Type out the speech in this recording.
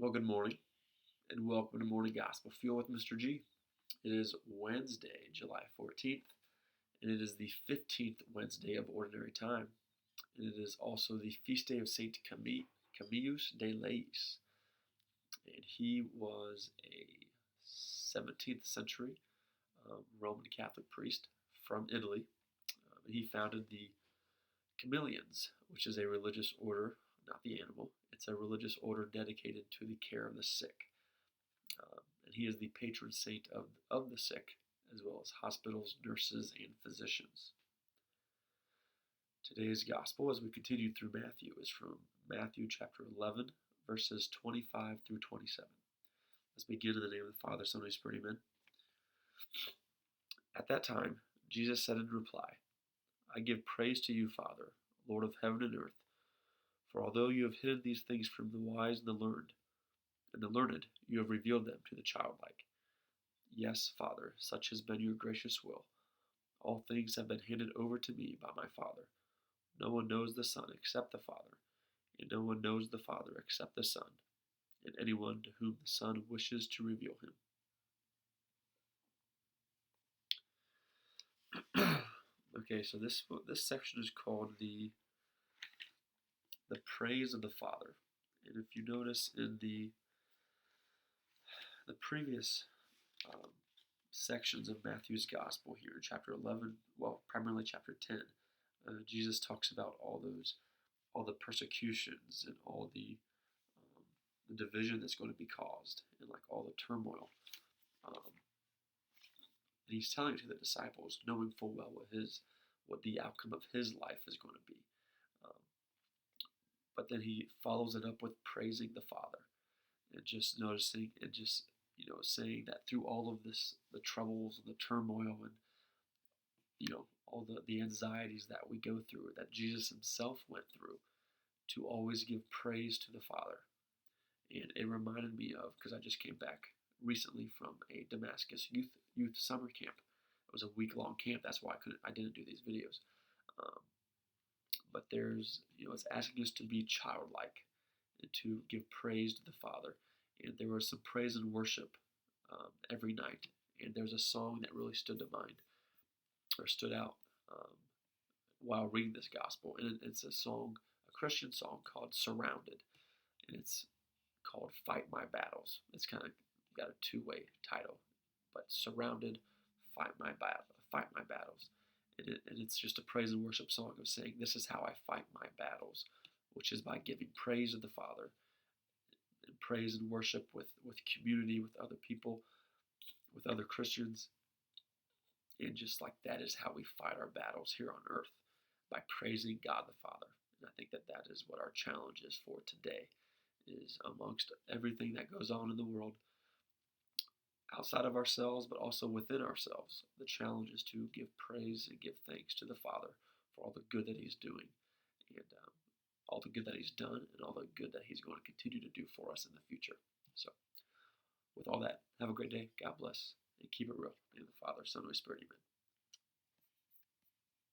Well, good morning, and welcome to Morning Gospel Fuel with Mr. G. It is Wednesday, July 14th, and it is the 15th Wednesday of Ordinary Time, and it is also the feast day of Saint Camillus de Lellis, and he was a 17th century Roman Catholic priest from Italy. And he founded the Camillians, which is a religious order, not the animal. It's a religious order dedicated to the care of the sick. And he is the patron saint of the sick, as well as hospitals, nurses, and physicians. Today's gospel, as we continue through Matthew, is from Matthew chapter 11, verses 25 through 27. Let's begin in the name of the Father, Son, and Holy Spirit, amen. At that time, Jesus said in reply, I give praise to you, Father, Lord of heaven and earth, for although you have hidden these things from the wise and the learned, you have revealed them to the childlike. Yes, Father, such has been your gracious will. All things have been handed over to me by my Father. No one knows the Son except the Father, and no one knows the Father except the Son, and anyone to whom the Son wishes to reveal him. Okay, so this section is called the praise of the Father. And if you notice in the previous sections of Matthew's Gospel here, in chapter 11, well, primarily chapter 10, Jesus talks about all the persecutions and all the division that's going to be caused, and like all the turmoil. And he's telling it to the disciples, knowing full well what the outcome of his life is going to be. But then he follows it up with praising the Father, and just noticing and just saying that through all of this, the troubles and the turmoil and all the anxieties that we go through, that Jesus himself went through, to always give praise to the Father. And it reminded me of, because I just came back recently from a Damascus youth summer camp. It was a week-long camp. That's why I didn't do these videos. But there's, it's asking us to be childlike and to give praise to the Father. And there was some praise and worship every night. And there's a song that really stood out while reading this gospel. And it's a Christian song called Surrounded. And it's called Fight My Battles. It's kind of got a two-way title. But Surrounded, Fight My Battles. And it's just a praise and worship song of saying, this is how I fight my battles, which is by giving praise to the Father, and praise and worship with community, with other people, with other Christians. And just like that is how we fight our battles here on earth, by praising God the Father. And I think that is what our challenge is for today, is amongst everything that goes on in the world, outside of ourselves, but also within ourselves. The challenge is to give praise and give thanks to the Father for all the good that he's doing, and all the good that he's done, and all the good that he's going to continue to do for us in the future. So, with all that, have a great day. God bless, and keep it real. In the Father, Son, and Holy Spirit, amen.